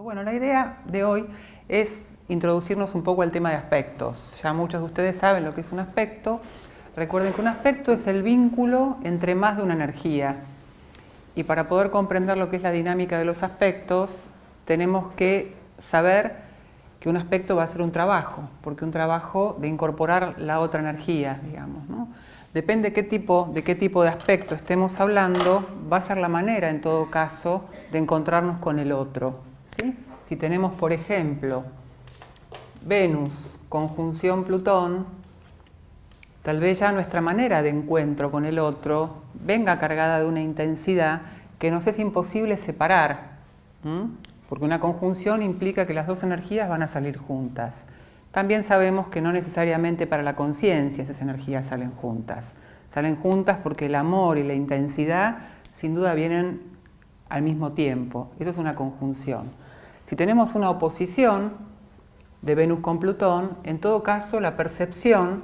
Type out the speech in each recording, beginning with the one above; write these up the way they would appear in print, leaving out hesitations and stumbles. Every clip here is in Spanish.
Bueno, la idea de hoy es introducirnos un poco al tema de aspectos. Ya muchos de ustedes saben lo que es un aspecto. Recuerden que un aspecto es el vínculo entre más de una energía. Y para poder comprender lo que es la dinámica de los aspectos, tenemos que saber que un aspecto va a ser un trabajo, porque un trabajo de incorporar la otra energía, digamos, ¿no? Depende de qué tipo de aspecto estemos hablando, va a ser la manera, en todo caso, de encontrarnos con el otro, ¿sí? Si tenemos, por ejemplo, Venus conjunción Plutón, tal vez ya nuestra manera de encuentro con el otro venga cargada de una intensidad que nos es imposible separar, porque una conjunción implica que las dos energías van a salir juntas. También sabemos que no necesariamente para la conciencia esas energías salen juntas. Salen juntas porque el amor y la intensidad sin duda vienen al mismo tiempo. Eso es una conjunción. Si tenemos una oposición de Venus con Plutón, en todo caso la percepción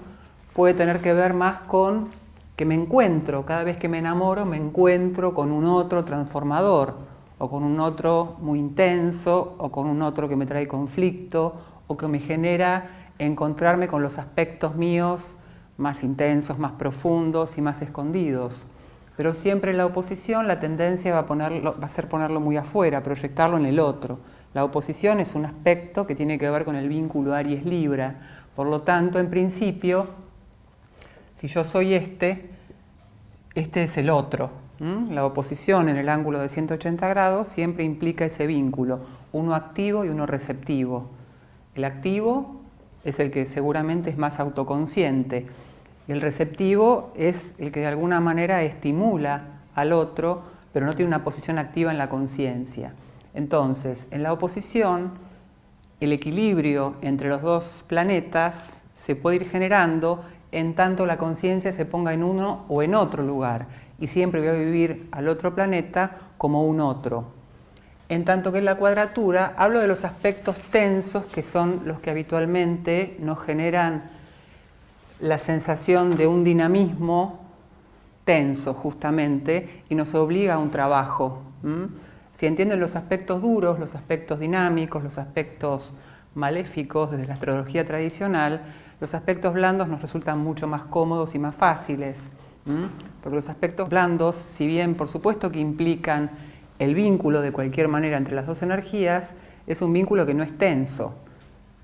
puede tener que ver más con que me encuentro, cada vez que me enamoro me encuentro con un otro transformador, o con un otro muy intenso, o con un otro que me trae conflicto, o que me genera encontrarme con los aspectos míos más intensos, más profundos y más escondidos. Pero siempre en la oposición la tendencia va a ser ponerlo muy afuera, proyectarlo en el otro. La oposición es un aspecto que tiene que ver con el vínculo Aries-Libra. Por lo tanto, en principio, si yo soy este es el otro. La oposición en el ángulo de 180 grados siempre implica ese vínculo, uno activo y uno receptivo. El activo es el que seguramente es más autoconsciente y el receptivo es el que de alguna manera estimula al otro, pero no tiene una posición activa en la conciencia. Entonces, en la oposición, el equilibrio entre los dos planetas se puede ir generando en tanto la conciencia se ponga en uno o en otro lugar, y siempre voy a vivir al otro planeta como un otro. En tanto que en la cuadratura hablo de los aspectos tensos, que son los que habitualmente nos generan la sensación de un dinamismo tenso justamente y nos obliga a un trabajo. Si entienden los aspectos duros, los aspectos dinámicos, los aspectos maléficos desde la astrología tradicional, los aspectos blandos nos resultan mucho más cómodos y más fáciles. Porque los aspectos blandos, si bien por supuesto que implican el vínculo de cualquier manera entre las dos energías, es un vínculo que no es tenso.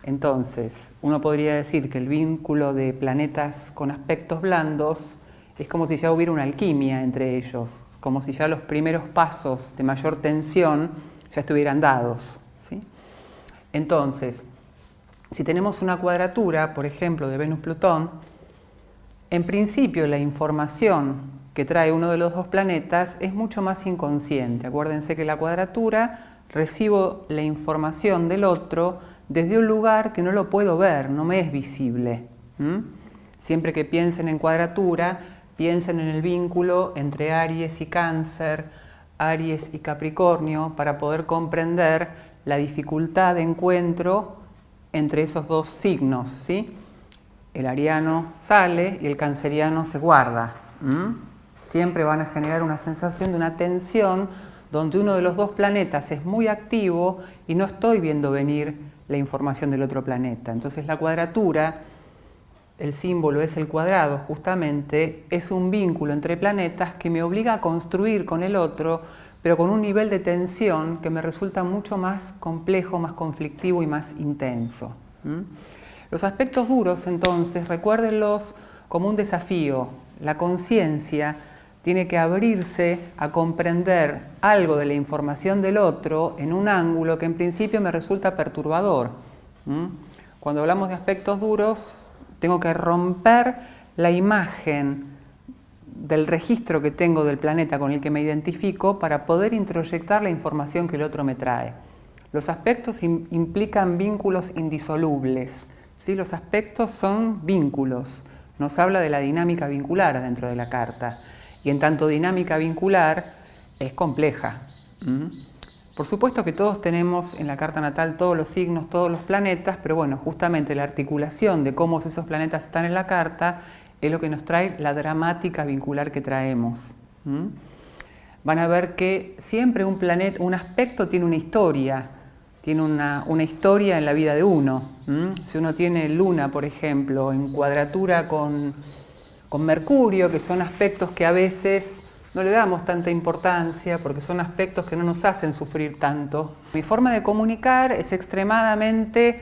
Entonces, uno podría decir que el vínculo de planetas con aspectos blandos es como si ya hubiera una alquimia entre ellos, como si ya los primeros pasos de mayor tensión ya estuvieran dados, ¿sí? Entonces, si tenemos una cuadratura, por ejemplo, de Venus-Plutón, en principio la información que trae uno de los dos planetas es mucho más inconsciente. Acuérdense que la cuadratura recibo la información del otro desde un lugar que no lo puedo ver, no me es visible. Siempre que piensen en cuadratura, piensen en el vínculo entre Aries y Cáncer, Aries y Capricornio, para poder comprender la dificultad de encuentro entre esos dos signos, ¿sí? El ariano sale y el canceriano se guarda. Siempre van a generar una sensación de una tensión donde uno de los dos planetas es muy activo y no estoy viendo venir la información del otro planeta. Entonces la cuadratura, el símbolo es el cuadrado justamente, es un vínculo entre planetas que me obliga a construir con el otro, pero con un nivel de tensión que me resulta mucho más complejo, más conflictivo y más intenso. Los aspectos duros, entonces, recuérdenlos como un desafío. La conciencia tiene que abrirse a comprender algo de la información del otro en un ángulo que en principio me resulta perturbador. Cuando hablamos de aspectos duros, tengo que romper la imagen del registro que tengo del planeta con el que me identifico para poder introyectar la información que el otro me trae. Los aspectos implican vínculos indisolubles, ¿sí? Los aspectos son vínculos. Nos habla de la dinámica vincular dentro de la carta. Y en tanto dinámica vincular es compleja. Por supuesto que todos tenemos en la carta natal todos los signos, todos los planetas, pero bueno, justamente la articulación de cómo esos planetas están en la carta es lo que nos trae la dramática vincular que traemos. Van a ver que siempre un aspecto tiene una historia. tiene una historia en la vida de uno. Si uno tiene Luna, por ejemplo, en cuadratura con Mercurio, que son aspectos que a veces no le damos tanta importancia porque son aspectos que no nos hacen sufrir tanto. Mi forma de comunicar es extremadamente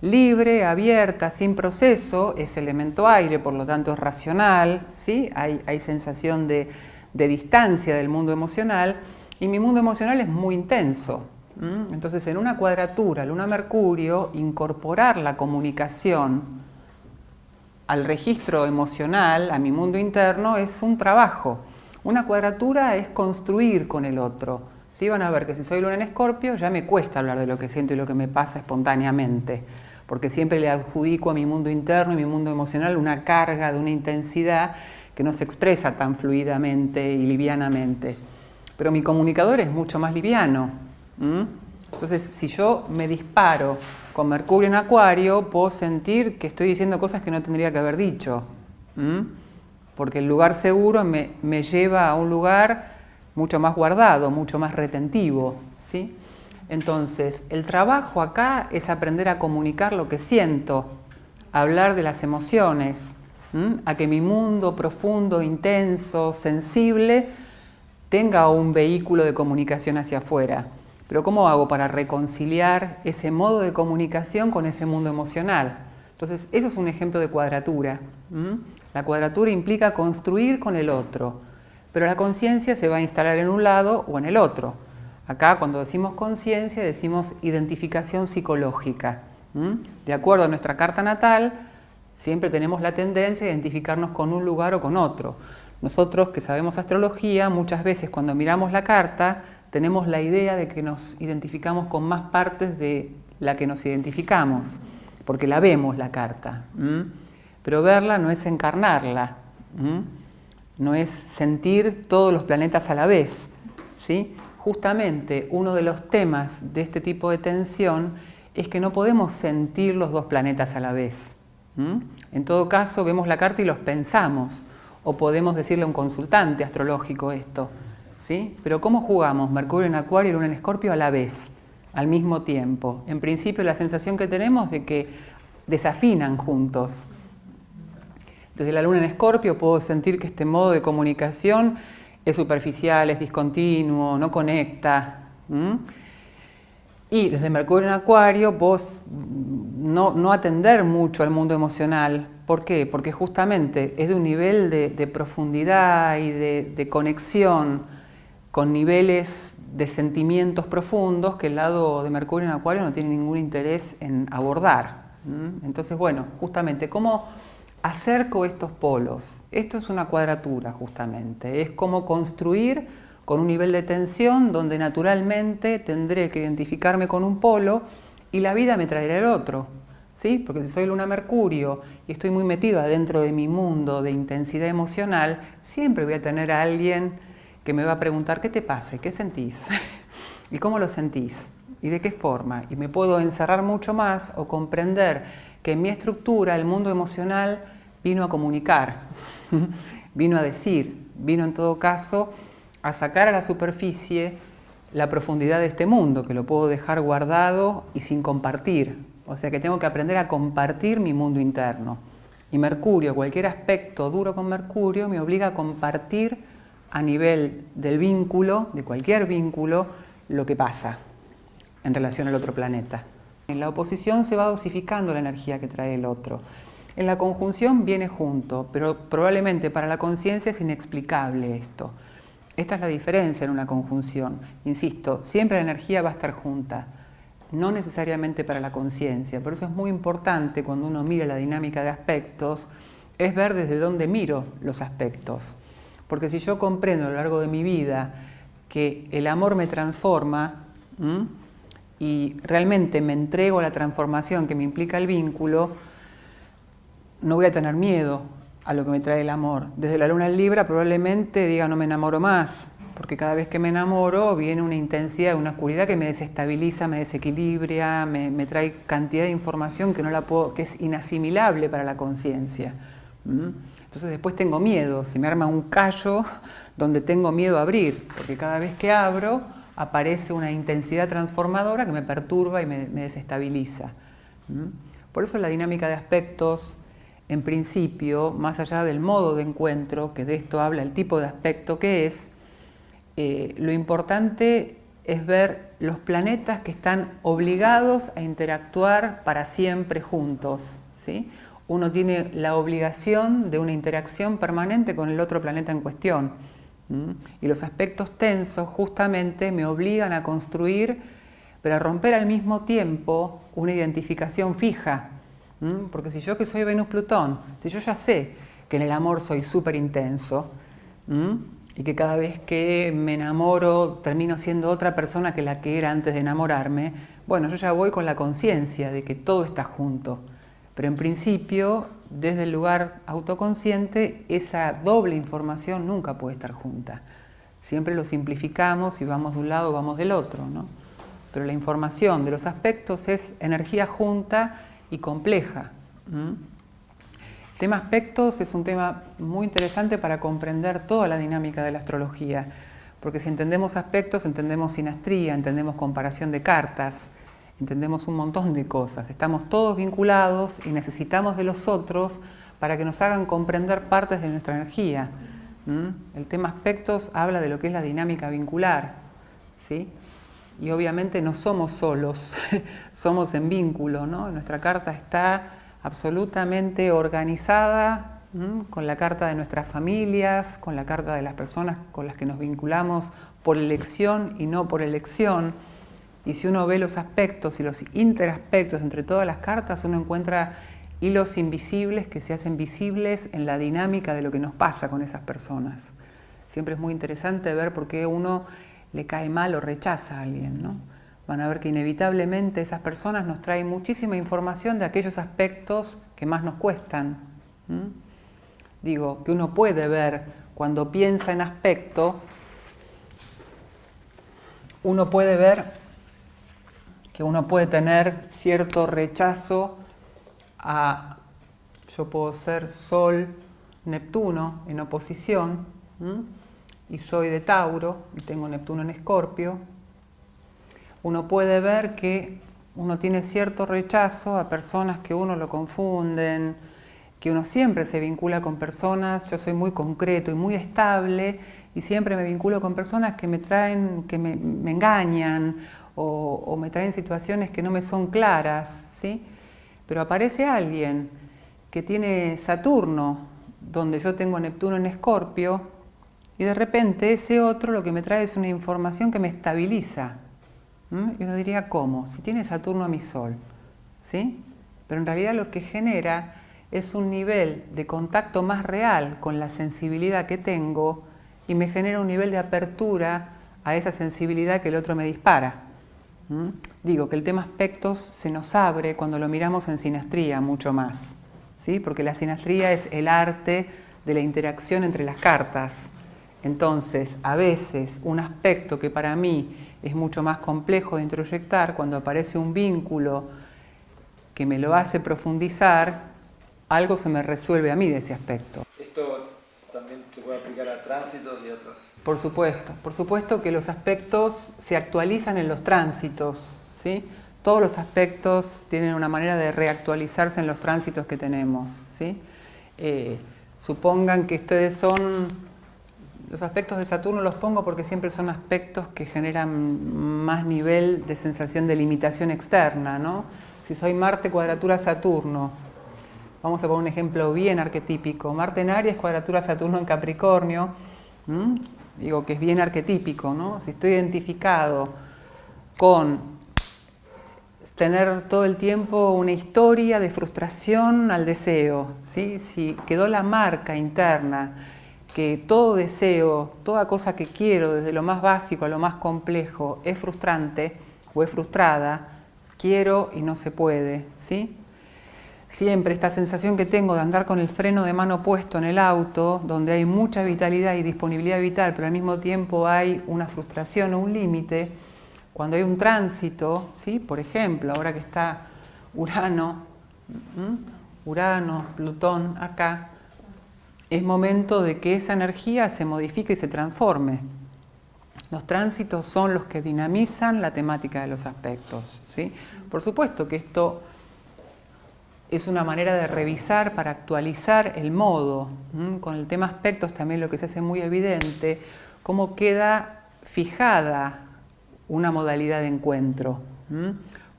libre, abierta, sin proceso, es elemento aire, por lo tanto es racional, ¿sí? Hay sensación de distancia del mundo emocional y mi mundo emocional es muy intenso. Entonces, en una cuadratura Luna-Mercurio, incorporar la comunicación al registro emocional, a mi mundo interno, es un trabajo. Una cuadratura es construir con el otro. ¿Sí? Van a ver que si soy Luna en Escorpio, ya me cuesta hablar de lo que siento y lo que me pasa espontáneamente, porque siempre le adjudico a mi mundo interno y mi mundo emocional una carga de una intensidad que no se expresa tan fluidamente y livianamente. Pero mi comunicador es mucho más liviano. Entonces, si yo me disparo con Mercurio en Acuario, puedo sentir que estoy diciendo cosas que no tendría que haber dicho. Porque el lugar seguro me lleva a un lugar mucho más guardado, mucho más retentivo, ¿sí? Entonces, el trabajo acá es aprender a comunicar lo que siento, a hablar de las emociones, a que mi mundo profundo, intenso, sensible, tenga un vehículo de comunicación hacia afuera. Pero ¿cómo hago para reconciliar ese modo de comunicación con ese mundo emocional? Entonces, eso es un ejemplo de cuadratura. La cuadratura implica construir con el otro, pero la conciencia se va a instalar en un lado o en el otro. Acá, cuando decimos conciencia, decimos identificación psicológica. De acuerdo a nuestra carta natal, siempre tenemos la tendencia a identificarnos con un lugar o con otro. Nosotros, que sabemos astrología, muchas veces cuando miramos la carta, tenemos la idea de que nos identificamos con más partes de la que nos identificamos, porque la vemos la carta. Pero verla no es encarnarla, no es sentir todos los planetas a la vez, ¿sí? Justamente uno de los temas de este tipo de tensión es que no podemos sentir los dos planetas a la vez. En todo caso, vemos la carta y los pensamos, o podemos decirle a un consultante astrológico esto, ¿sí? Pero ¿cómo jugamos Mercurio en Acuario y Luna en Escorpio a la vez, al mismo tiempo? En principio, la sensación que tenemos de que desafinan juntos. Desde la Luna en Escorpio puedo sentir que este modo de comunicación es superficial, es discontinuo, no conecta. Y desde Mercurio en Acuario puedo no atender mucho al mundo emocional. ¿Por qué? Porque justamente es de un nivel de profundidad y de conexión con niveles de sentimientos profundos que el lado de Mercurio en Acuario no tiene ningún interés en abordar. Entonces, bueno, justamente, ¿cómo acerco estos polos? Esto es una cuadratura, justamente. Es como construir con un nivel de tensión donde naturalmente tendré que identificarme con un polo y la vida me traerá el otro, ¿sí? Porque si soy Luna Mercurio y estoy muy metido adentro de mi mundo de intensidad emocional, siempre voy a tener a alguien que me va a preguntar ¿qué te pasa? ¿Y qué sentís? ¿Y cómo lo sentís? ¿Y de qué forma? Y me puedo encerrar mucho más o comprender que en mi estructura el mundo emocional vino a comunicar, vino a decir, vino en todo caso a sacar a la superficie la profundidad de este mundo, que lo puedo dejar guardado y sin compartir. O sea que tengo que aprender a compartir mi mundo interno. Y Mercurio, cualquier aspecto duro con Mercurio, me obliga a compartir a nivel del vínculo, de cualquier vínculo, lo que pasa en relación al otro planeta. En la oposición se va dosificando la energía que trae el otro. En la conjunción viene junto, pero probablemente para la conciencia es inexplicable esto. Esta es la diferencia en una conjunción. Insisto, siempre la energía va a estar junta, no necesariamente para la conciencia. Por eso es muy importante cuando uno mira la dinámica de aspectos, es ver desde dónde miro los aspectos. Porque si yo comprendo a lo largo de mi vida que el amor me transforma y realmente me entrego a la transformación que me implica el vínculo, no voy a tener miedo a lo que me trae el amor. Desde la Luna en Libra probablemente diga no me enamoro más, porque cada vez que me enamoro viene una intensidad, una oscuridad que me desestabiliza, me desequilibra, me trae cantidad de información que, que es inasimilable para la conciencia. Entonces después tengo miedo, se me arma un callo donde tengo miedo a abrir, porque cada vez que abro aparece una intensidad transformadora que me perturba y me desestabiliza. Por eso la dinámica de aspectos, en principio, más allá del modo de encuentro, que de esto habla el tipo de aspecto que es, lo importante es ver los planetas que están obligados a interactuar para siempre juntos, ¿sí? Uno tiene la obligación de una interacción permanente con el otro planeta en cuestión. Y los aspectos tensos justamente me obligan a construir, pero a romper al mismo tiempo una identificación fija. Porque si yo que soy Venus-Plutón, si yo ya sé que en el amor soy súper intenso, y que cada vez que me enamoro termino siendo otra persona que la que era antes de enamorarme, bueno, yo ya voy con la conciencia de que todo está junto. Pero en principio, desde el lugar autoconsciente, esa doble información nunca puede estar junta. Siempre lo simplificamos y vamos de un lado o vamos del otro, ¿no? Pero la información de los aspectos es energía junta y compleja. El tema aspectos es un tema muy interesante para comprender toda la dinámica de la astrología, porque si entendemos aspectos, entendemos sinastría, entendemos comparación de cartas, entendemos un montón de cosas. Estamos todos vinculados y necesitamos de los otros para que nos hagan comprender partes de nuestra energía. El tema aspectos habla de lo que es la dinámica vincular, ¿sí? Y obviamente no somos solos, somos en vínculo, ¿no? Nuestra carta está absolutamente organizada, con la carta de nuestras familias, con la carta de las personas con las que nos vinculamos por elección y no por elección. Y si uno ve los aspectos y los interaspectos entre todas las cartas, uno encuentra hilos invisibles que se hacen visibles en la dinámica de lo que nos pasa con esas personas. Siempre es muy interesante ver por qué uno le cae mal o rechaza a alguien, ¿no? Van a ver que inevitablemente esas personas nos traen muchísima información de aquellos aspectos que más nos cuestan. Digo, que uno puede ver cuando piensa en aspecto, uno puede ver que uno puede tener cierto rechazo a, yo puedo ser Sol, Neptuno en oposición, y soy de Tauro y tengo Neptuno en Escorpio. Uno puede ver que uno tiene cierto rechazo a personas que uno lo confunden, que uno siempre se vincula con personas, yo soy muy concreto y muy estable y siempre me vinculo con personas que me traen, que me engañan o me traen situaciones que no me son claras, ¿sí? Pero aparece alguien que tiene Saturno, donde yo tengo Neptuno en Escorpio, y de repente ese otro lo que me trae es una información que me estabiliza. Y uno diría, ¿cómo? Si tiene Saturno a mi Sol, ¿sí? Pero en realidad lo que genera es un nivel de contacto más real con la sensibilidad que tengo y me genera un nivel de apertura a esa sensibilidad que el otro me dispara. Digo que el tema aspectos se nos abre cuando lo miramos en sinastría mucho más, ¿sí? Porque la sinastría es el arte de la interacción entre las cartas. Entonces, a veces un aspecto que para mí es mucho más complejo de introyectar, cuando aparece un vínculo que me lo hace profundizar, algo se me resuelve a mí de ese aspecto. ¿Esto también se puede aplicar a tránsitos y otros? Por supuesto que los aspectos se actualizan en los tránsitos, ¿sí? Todos los aspectos tienen una manera de reactualizarse en los tránsitos que tenemos, ¿sí? Supongan que ustedes son... Los aspectos de Saturno los pongo porque siempre son aspectos que generan más nivel de sensación de limitación externa, ¿no? Si soy Marte cuadratura Saturno, vamos a poner un ejemplo bien arquetípico. Marte en Aries, cuadratura Saturno en Capricornio, digo que es bien arquetípico, ¿no? Si estoy identificado con tener todo el tiempo una historia de frustración al deseo, ¿sí? Si quedó la marca interna que todo deseo, toda cosa que quiero, desde lo más básico a lo más complejo, es frustrante o es frustrada, quiero y no se puede, ¿sí? Siempre esta sensación que tengo de andar con el freno de mano puesto en el auto, donde hay mucha vitalidad y disponibilidad vital, pero al mismo tiempo hay una frustración o un límite, cuando hay un tránsito, ¿sí? Por ejemplo, ahora que está Urano, Plutón acá, es momento de que esa energía se modifique y se transforme. Los tránsitos son los que dinamizan la temática de los aspectos, ¿sí? Por supuesto que esto es una manera de revisar para actualizar el modo. Con el tema aspectos también lo que se hace muy evidente, cómo queda fijada una modalidad de encuentro.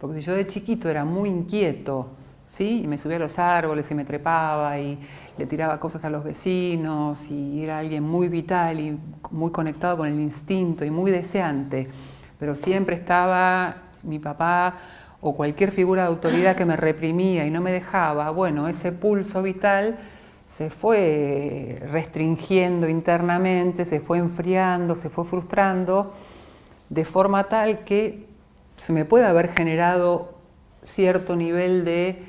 Porque si yo de chiquito era muy inquieto, ¿sí? Y me subía a los árboles y me trepaba y le tiraba cosas a los vecinos y era alguien muy vital y muy conectado con el instinto y muy deseante, pero siempre estaba mi papá o cualquier figura de autoridad que me reprimía y no me dejaba, bueno, ese pulso vital se fue restringiendo internamente, se fue enfriando, se fue frustrando, de forma tal que se me puede haber generado cierto nivel de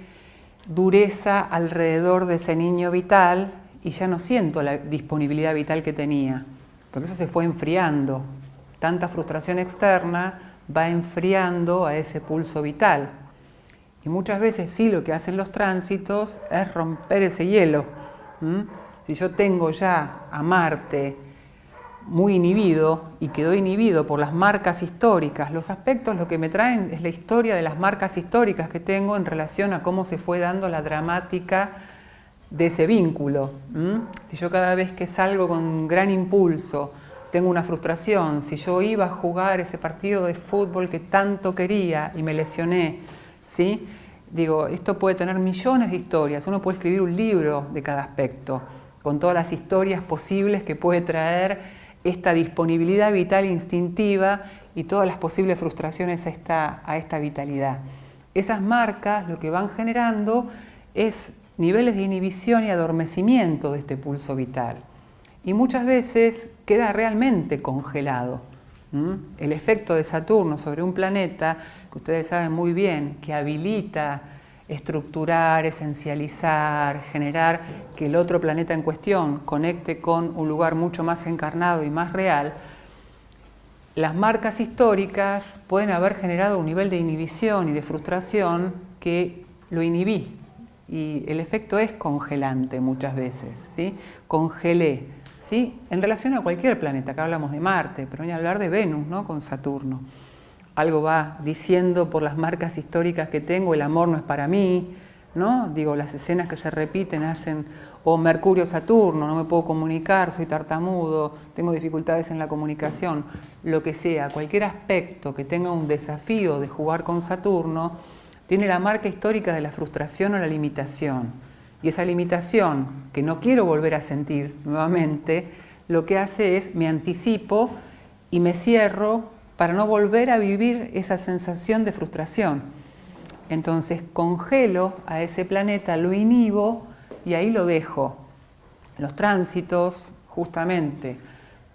dureza alrededor de ese niño vital y ya no siento la disponibilidad vital que tenía, porque eso se fue enfriando. Tanta frustración externa va enfriando a ese pulso vital. Y muchas veces sí lo que hacen los tránsitos es romper ese hielo. Si yo tengo ya a Marte muy inhibido y quedó inhibido por las marcas históricas, los aspectos lo que me traen es la historia de las marcas históricas que tengo en relación a cómo se fue dando la dramática de ese vínculo. Si yo cada vez que salgo con gran impulso tengo una frustración, si yo iba a jugar ese partido de fútbol que tanto quería y me lesioné, ¿sí? Digo, esto puede tener millones de historias, uno puede escribir un libro de cada aspecto, con todas las historias posibles que puede traer esta disponibilidad vital instintiva y todas las posibles frustraciones a esta vitalidad. Esas marcas lo que van generando es niveles de inhibición y adormecimiento de este pulso vital. Y muchas veces queda realmente congelado. El efecto de Saturno sobre un planeta, que ustedes saben muy bien, que habilita estructurar, esencializar, generar que el otro planeta en cuestión conecte con un lugar mucho más encarnado y más real, las marcas históricas pueden haber generado un nivel de inhibición y de frustración que lo inhibí. Y el efecto es congelante muchas veces, ¿sí? Congelé, ¿sí? En relación a cualquier planeta, acá hablamos de Marte, pero ni hablar de Venus, ¿no? Con Saturno. Algo va diciendo por las marcas históricas que tengo, el amor no es para mí, ¿no? Digo, las escenas que se repiten hacen, o Mercurio-Saturno, no me puedo comunicar, soy tartamudo, tengo dificultades en la comunicación, lo que sea, cualquier aspecto que tenga un desafío de jugar con Saturno, tiene la marca histórica de la frustración o la limitación. Y esa limitación, que no quiero volver a sentir nuevamente, lo que hace es, me anticipo y me cierro para no volver a vivir esa sensación de frustración. Entonces congelo a ese planeta, lo inhibo y ahí lo dejo. Los tránsitos, justamente,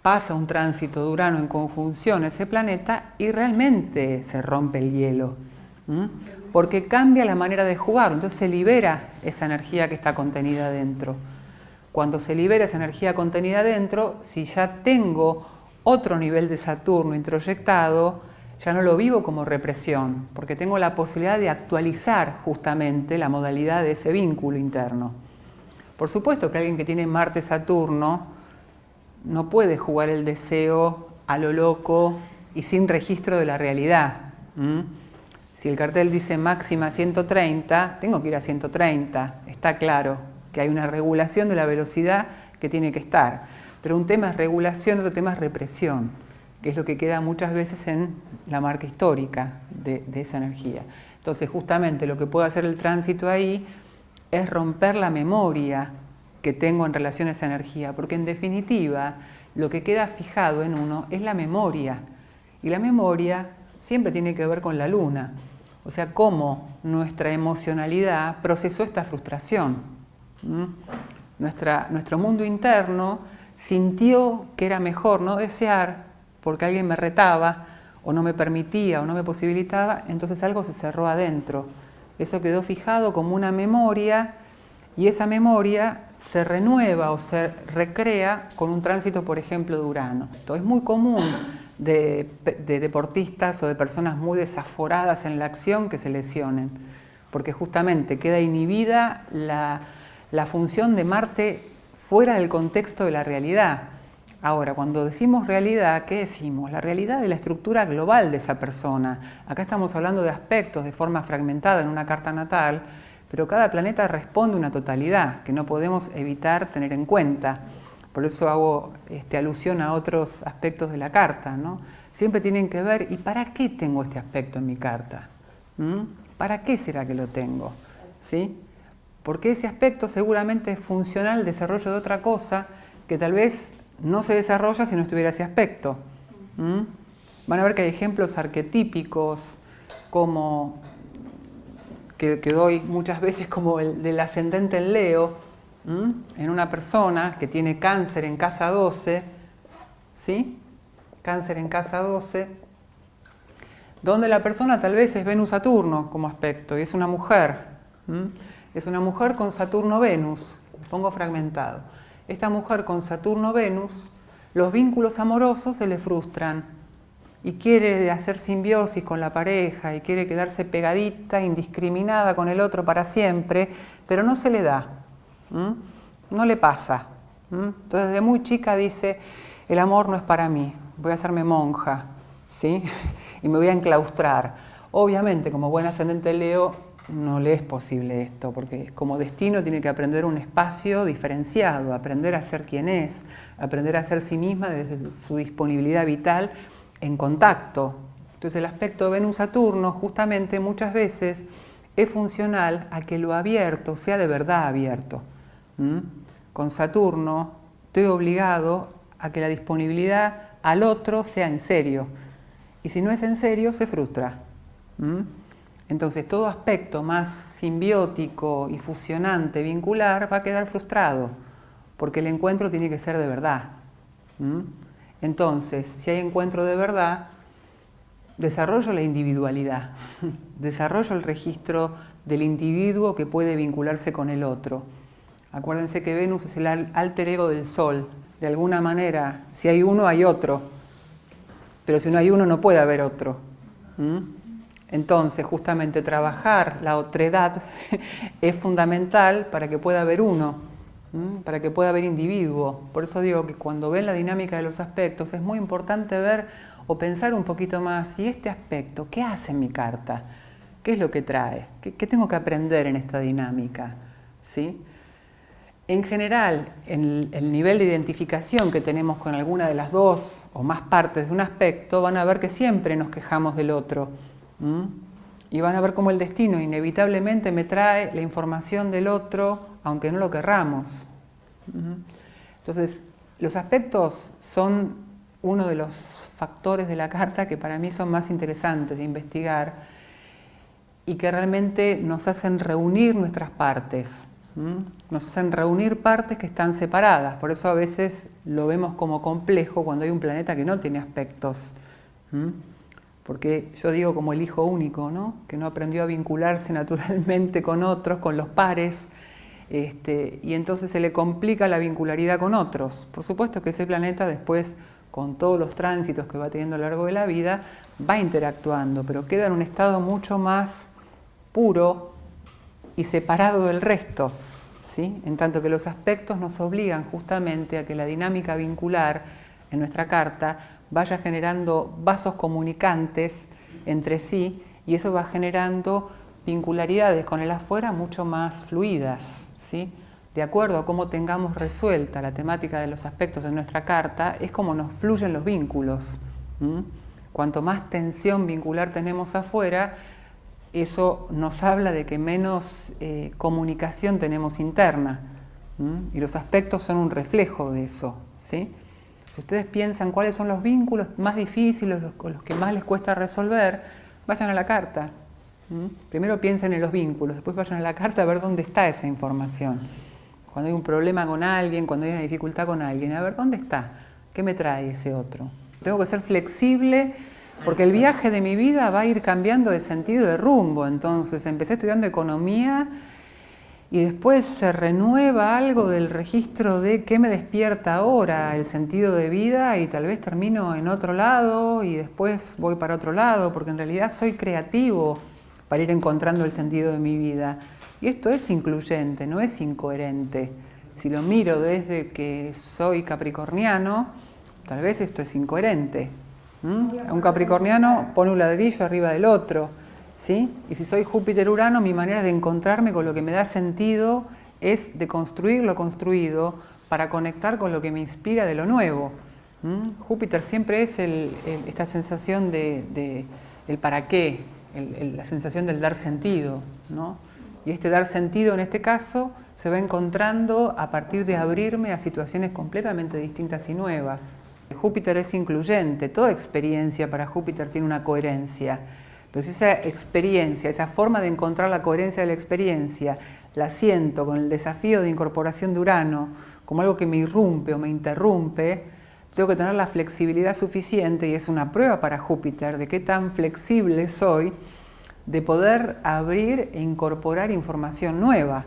pasa un tránsito de Urano en conjunción a ese planeta y realmente se rompe el hielo, porque cambia la manera de jugar, entonces se libera esa energía que está contenida dentro. Cuando se libera esa energía contenida dentro, si ya tengo otro nivel de Saturno introyectado, ya no lo vivo como represión, porque tengo la posibilidad de actualizar justamente la modalidad de ese vínculo interno. Por supuesto que alguien que tiene Marte-Saturno no puede jugar el deseo a lo loco y sin registro de la realidad. Si el cartel dice máxima 130, tengo que ir a 130, está claro que hay una regulación de la velocidad que tiene que estar. Pero un tema es regulación, otro tema es represión, que es lo que queda muchas veces en la marca histórica de esa energía. Entonces, justamente lo que puede hacer el tránsito ahí es romper la memoria que tengo en relación a esa energía, porque en definitiva lo que queda fijado en uno es la memoria, y la memoria siempre tiene que ver con la luna, o sea, cómo nuestra emocionalidad procesó esta frustración. Nuestro mundo interno sintió que era mejor no desear porque alguien me retaba o no me permitía o no me posibilitaba, entonces algo se cerró adentro. Eso quedó fijado como una memoria y esa memoria se renueva o se recrea con un tránsito, por ejemplo, de Urano. Esto es muy común de deportistas o de personas muy desaforadas en la acción que se lesionen, porque justamente queda inhibida la función de Marte fuera del contexto de la realidad. Ahora, cuando decimos realidad, ¿qué decimos? La realidad de la estructura global de esa persona. Acá estamos hablando de aspectos de forma fragmentada en una carta natal, pero cada planeta responde a una totalidad que no podemos evitar tener en cuenta. Por eso hago alusión a otros aspectos de la carta, ¿no? Siempre tienen que ver, ¿y para qué tengo este aspecto en mi carta? ¿Para qué será que lo tengo? ¿Sí? Porque ese aspecto seguramente es funcional al desarrollo de otra cosa que tal vez no se desarrolla si no estuviera ese aspecto. Van a ver que hay ejemplos arquetípicos como que doy muchas veces, como el del ascendente en Leo, en una persona que tiene cáncer en casa 12, ¿sí? Cáncer en casa 12, donde la persona tal vez es Venus-Saturno como aspecto, y es una mujer. Es una mujer con Saturno-Venus, pongo fragmentado. Esta mujer con Saturno-Venus, los vínculos amorosos se le frustran y quiere hacer simbiosis con la pareja y quiere quedarse pegadita, indiscriminada con el otro para siempre, pero no se le da, no le pasa. Entonces desde muy chica dice, el amor no es para mí, voy a hacerme monja, ¿sí? Y me voy a enclaustrar. Obviamente, como buen ascendente Leo, no le es posible esto, porque como destino tiene que aprender un espacio diferenciado, aprender a ser quien es, aprender a ser sí misma desde su disponibilidad vital en contacto. Entonces el aspecto Venus-Saturno justamente muchas veces es funcional a que lo abierto sea de verdad abierto. Con Saturno estoy obligado a que la disponibilidad al otro sea en serio, y si no es en serio se frustra. Entonces todo aspecto más simbiótico y fusionante, vincular, va a quedar frustrado, porque el encuentro tiene que ser de verdad. Entonces, si hay encuentro de verdad, desarrollo la individualidad, desarrollo el registro del individuo que puede vincularse con el otro. Acuérdense que Venus es el alter ego del Sol. De alguna manera, si hay uno, hay otro. Pero si no hay uno, no puede haber otro. Entonces, justamente trabajar la otredad es fundamental para que pueda haber uno, para que pueda haber individuo. Por eso digo que cuando ven la dinámica de los aspectos es muy importante ver o pensar un poquito más, ¿y este aspecto qué hace en mi carta? ¿Qué es lo que trae? ¿Qué tengo que aprender en esta dinámica? ¿Sí? En general, en el nivel de identificación que tenemos con alguna de las dos o más partes de un aspecto, van a ver que siempre nos quejamos del otro. Y van a ver cómo el destino inevitablemente me trae la información del otro, aunque no lo querramos. Entonces, los aspectos son uno de los factores de la carta que para mí son más interesantes de investigar y que realmente nos hacen reunir nuestras partes. Nos hacen reunir partes que están separadas. Por eso a veces lo vemos como complejo cuando hay un planeta que no tiene aspectos. Porque yo digo como el hijo único, ¿no? Que no aprendió a vincularse naturalmente con otros, con los pares, y entonces se le complica la vincularidad con otros. Por supuesto que ese planeta después, con todos los tránsitos que va teniendo a lo largo de la vida, va interactuando, pero queda en un estado mucho más puro y separado del resto, ¿sí? En tanto que los aspectos nos obligan justamente a que la dinámica vincular en nuestra carta vaya generando vasos comunicantes entre sí, y eso va generando vincularidades con el afuera mucho más fluidas, ¿sí? De acuerdo a cómo tengamos resuelta la temática de los aspectos de nuestra carta, es como nos fluyen los vínculos. Cuanto más tensión vincular tenemos afuera, eso nos habla de que menos comunicación tenemos interna. Y los aspectos son un reflejo de eso, ¿sí? Si ustedes piensan cuáles son los vínculos más difíciles, los que más les cuesta resolver, vayan a la carta. Primero piensen en los vínculos, después vayan a la carta a ver dónde está esa información. Cuando hay un problema con alguien, cuando hay una dificultad con alguien, a ver dónde está, qué me trae ese otro. Tengo que ser flexible porque el viaje de mi vida va a ir cambiando de sentido, de rumbo. Entonces empecé estudiando economía y después se renueva algo del registro de qué me despierta ahora el sentido de vida, y tal vez termino en otro lado y después voy para otro lado, porque en realidad soy creativo para ir encontrando el sentido de mi vida. Y esto es incluyente, no es incoherente. Si lo miro desde que soy capricorniano, tal vez esto es incoherente. Un capricorniano pone un ladrillo arriba del otro, ¿sí? Y si soy Júpiter-Urano, mi manera de encontrarme con lo que me da sentido es de construir lo construido para conectar con lo que me inspira de lo nuevo. Júpiter siempre es esta sensación de el para qué, la sensación del dar sentido, ¿no? Y este dar sentido en este caso se va encontrando a partir de abrirme a situaciones completamente distintas y nuevas. Júpiter es incluyente, toda experiencia para Júpiter tiene una coherencia, pero si esa experiencia, esa forma de encontrar la coherencia de la experiencia, la siento con el desafío de incorporación de Urano como algo que me irrumpe o me interrumpe, tengo que tener la flexibilidad suficiente, y es una prueba para Júpiter de qué tan flexible soy, de poder abrir e incorporar información nueva.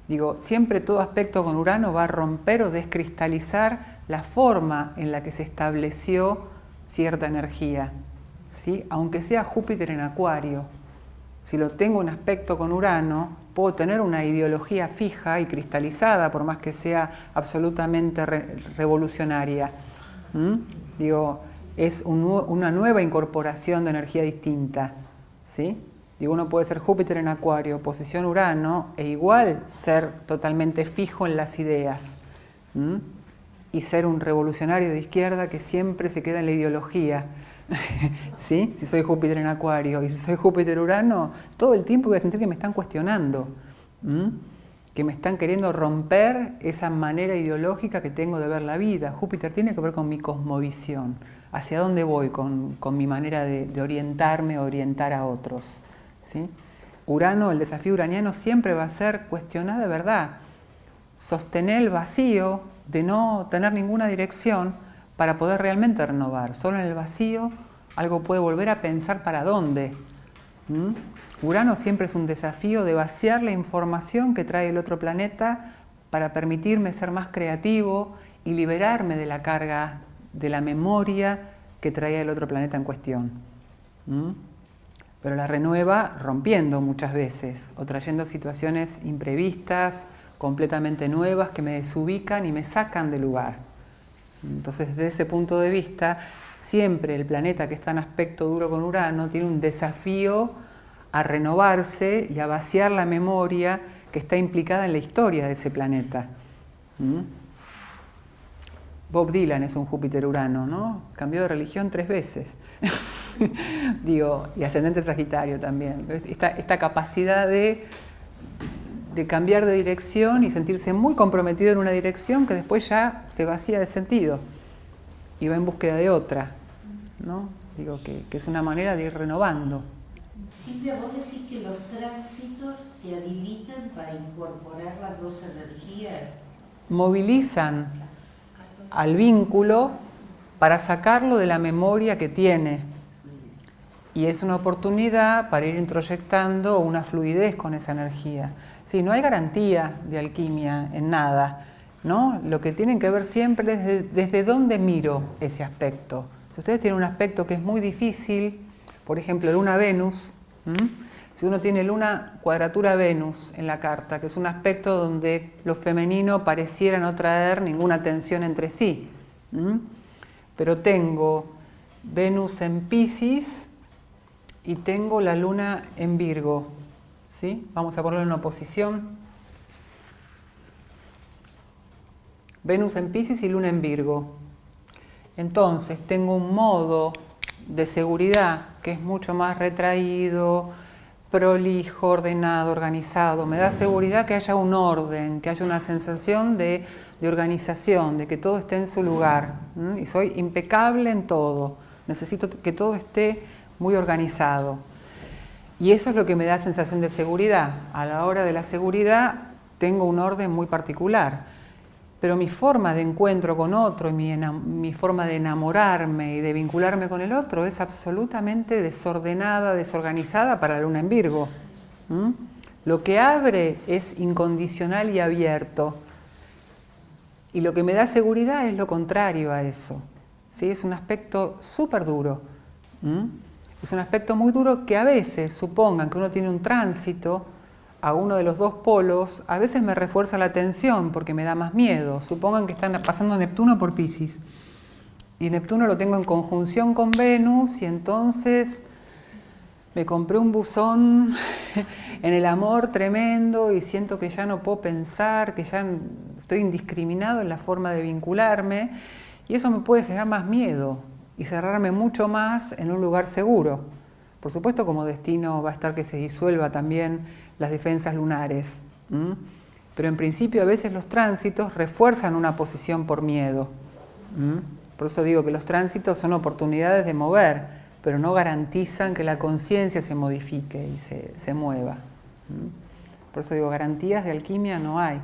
Digo, siempre todo aspecto con Urano va a romper o descristalizar la forma en la que se estableció cierta energía, ¿sí? Aunque sea Júpiter en Acuario. Si lo tengo un aspecto con Urano, puedo tener una ideología fija y cristalizada, por más que sea absolutamente revolucionaria. Digo, es una nueva incorporación de energía distinta, ¿sí? Digo, uno puede ser Júpiter en Acuario, oposición Urano, e igual ser totalmente fijo en las ideas. Y ser un revolucionario de izquierda que siempre se queda en la ideología. ¿Sí? Si soy Júpiter en Acuario, y si soy Júpiter Urano, todo el tiempo voy a sentir que me están cuestionando, que me están queriendo romper esa manera ideológica que tengo de ver la vida. Júpiter tiene que ver con mi cosmovisión, hacia dónde voy con mi manera de orientarme, orientar a otros, ¿sí? Urano, el desafío uraniano siempre va a ser cuestionar de verdad, sostener el vacío de no tener ninguna dirección para poder realmente renovar. Solo en el vacío algo puede volver a pensar para dónde. Urano siempre es un desafío de vaciar la información que trae el otro planeta para permitirme ser más creativo y liberarme de la carga de la memoria que traía el otro planeta en cuestión. Pero la renueva rompiendo muchas veces o trayendo situaciones imprevistas, completamente nuevas, que me desubican y me sacan del lugar. Entonces, desde ese punto de vista, siempre el planeta que está en aspecto duro con Urano tiene un desafío a renovarse y a vaciar la memoria que está implicada en la historia de ese planeta. Bob Dylan es un Júpiter-Urano, ¿no? Cambió de religión 3 veces. Digo, y ascendente Sagitario también. Esta capacidad de cambiar de dirección y sentirse muy comprometido en una dirección que después ya se vacía de sentido y va en búsqueda de otra, ¿no? Digo que es una manera de ir renovando. Silvia, vos decís que los tránsitos te habilitan para incorporar las dos energías. Movilizan al vínculo para sacarlo de la memoria que tiene, y es una oportunidad para ir introyectando una fluidez con esa energía. Sí, no hay garantía de alquimia en nada, ¿no? Lo que tienen que ver siempre es desde dónde miro ese aspecto. Si ustedes tienen un aspecto que es muy difícil, por ejemplo, Luna-Venus, si uno tiene Luna cuadratura Venus en la carta, que es un aspecto donde lo femenino pareciera no traer ninguna tensión entre sí, pero tengo Venus en Piscis y tengo la Luna en Virgo, ¿sí? Vamos a ponerlo en una oposición. Venus en Piscis y Luna en Virgo. Entonces tengo un modo de seguridad que es mucho más retraído, prolijo, ordenado, organizado. Me da seguridad que haya un orden, que haya una sensación de organización, de que todo esté en su lugar. Y soy impecable en todo. Necesito que todo esté muy organizado. Y eso es lo que me da sensación de seguridad. A la hora de la seguridad tengo un orden muy particular. Pero mi forma de encuentro con otro y mi forma de enamorarme y de vincularme con el otro es absolutamente desordenada, desorganizada para la Luna en Virgo. Lo que abre es incondicional y abierto. Y lo que me da seguridad es lo contrario a eso. ¿Sí? Es un aspecto súper duro. Es un aspecto muy duro que a veces, supongan que uno tiene un tránsito a uno de los dos polos, a veces me refuerza la tensión porque me da más miedo. Supongan que están pasando Neptuno por Piscis. Y Neptuno lo tengo en conjunción con Venus y entonces me compré un buzón en el amor tremendo y siento que ya no puedo pensar, que ya estoy indiscriminado en la forma de vincularme y eso me puede generar más miedo y cerrarme mucho más en un lugar seguro. Por supuesto, como destino va a estar que se disuelva también las defensas lunares. Pero en principio a veces los tránsitos refuerzan una posición por miedo. Por eso digo que los tránsitos son oportunidades de mover, pero no garantizan que la conciencia se modifique y se mueva. Por eso digo, garantías de alquimia no hay.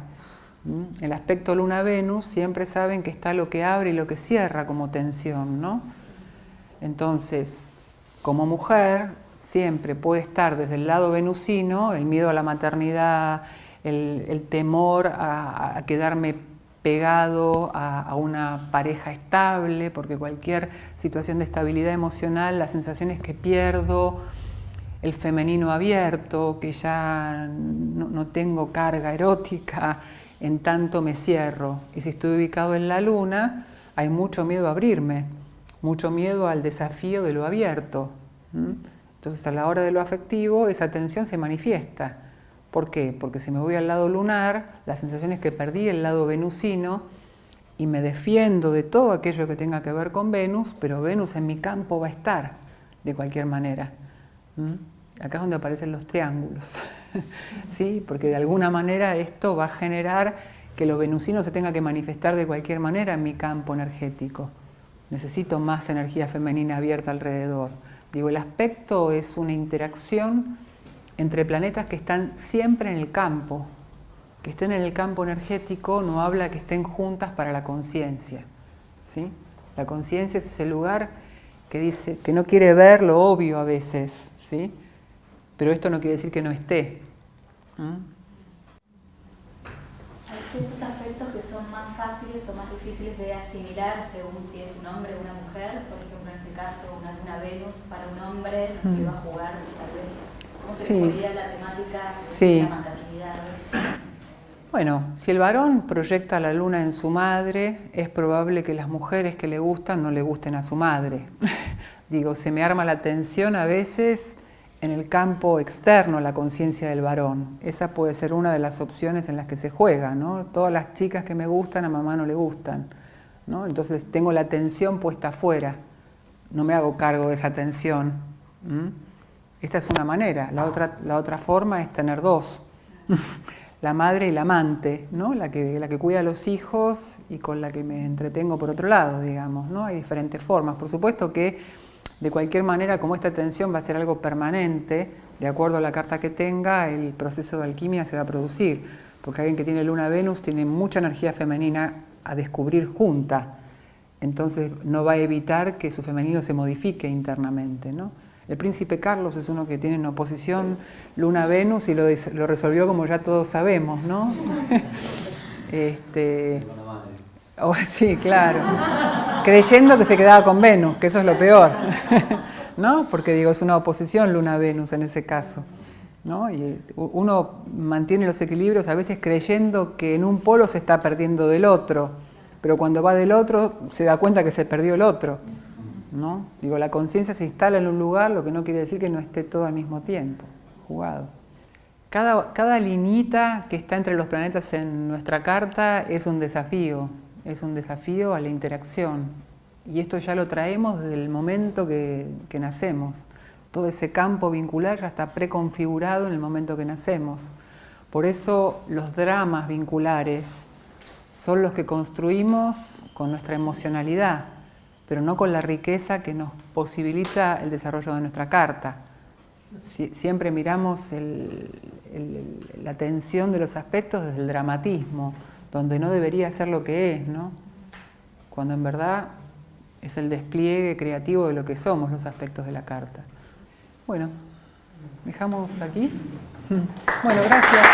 El aspecto Luna-Venus siempre saben que está lo que abre y lo que cierra como tensión, ¿no? Entonces, como mujer, siempre puede estar desde el lado venusino, el miedo a la maternidad, el temor a quedarme pegado a una pareja estable, porque cualquier situación de estabilidad emocional, la sensación es que pierdo el femenino abierto, que ya no tengo carga erótica, en tanto me cierro. Y si estoy ubicado en la luna, hay mucho miedo a abrirme, mucho miedo al desafío de lo abierto. Entonces, a la hora de lo afectivo, esa tensión se manifiesta. ¿Por qué? Porque si me voy al lado lunar, la sensación es que perdí el lado venusino y me defiendo de todo aquello que tenga que ver con Venus, pero Venus en mi campo va a estar de cualquier manera. Acá es donde aparecen los triángulos, ¿sí? Porque de alguna manera esto va a generar que lo venusino se tenga que manifestar de cualquier manera en mi campo energético. Necesito más energía femenina abierta alrededor. Digo, el aspecto es una interacción entre planetas que están siempre en el campo. Que estén en el campo energético no habla que estén juntas para la conciencia, ¿sí? La conciencia es ese lugar que dice que no quiere ver lo obvio a veces, ¿sí? Pero esto no quiere decir que no esté. Hay ciertos aspectos que son más fáciles o más difíciles de asimilar según si es un hombre o una mujer. Por ejemplo, en este caso, una luna Venus para un hombre, si va a jugar tal vez. ¿Cómo se podría la temática de la maternidad? Bueno, si el varón proyecta la luna en su madre, es probable que las mujeres que le gustan no le gusten a su madre. Digo, se me arma la tensión a veces en el campo externo, la conciencia del varón. Esa puede ser una de las opciones en las que se juega, ¿no? Todas las chicas que me gustan a mamá no le gustan, ¿no? Entonces tengo la tensión puesta afuera, no me hago cargo de esa tensión. Esta es una manera. La otra forma es tener dos. La madre y la amante, ¿no? La que cuida a los hijos y con la que me entretengo por otro lado, digamos, ¿no? Hay diferentes formas. Por supuesto que de cualquier manera, como esta tensión va a ser algo permanente, de acuerdo a la carta que tenga, el proceso de alquimia se va a producir. Porque alguien que tiene Luna-Venus tiene mucha energía femenina a descubrir junta. Entonces no va a evitar que su femenino se modifique internamente, ¿no? El príncipe Carlos es uno que tiene en oposición Luna-Venus y lo resolvió como ya todos sabemos, ¿no? Sí, claro. Creyendo que se quedaba con Venus, que eso es lo peor, ¿no? Porque digo, es una oposición Luna-Venus en ese caso, ¿no? Y uno mantiene los equilibrios a veces creyendo que en un polo se está perdiendo del otro, pero cuando va del otro se da cuenta que se perdió el otro, ¿no? Digo, la conciencia se instala en un lugar, lo que no quiere decir que no esté todo al mismo tiempo, jugado. Cada liñita que está entre los planetas en nuestra carta es un desafío a la interacción. Y esto ya lo traemos desde el momento que nacemos. Todo ese campo vincular ya está preconfigurado en el momento que nacemos. Por eso los dramas vinculares son los que construimos con nuestra emocionalidad, pero no con la riqueza que nos posibilita el desarrollo de nuestra carta. Siempre miramos la tensión de los aspectos desde el dramatismo, donde no debería ser lo que es, ¿no? Cuando en verdad es el despliegue creativo de lo que somos los aspectos de la carta. Bueno, dejamos aquí. Bueno, gracias.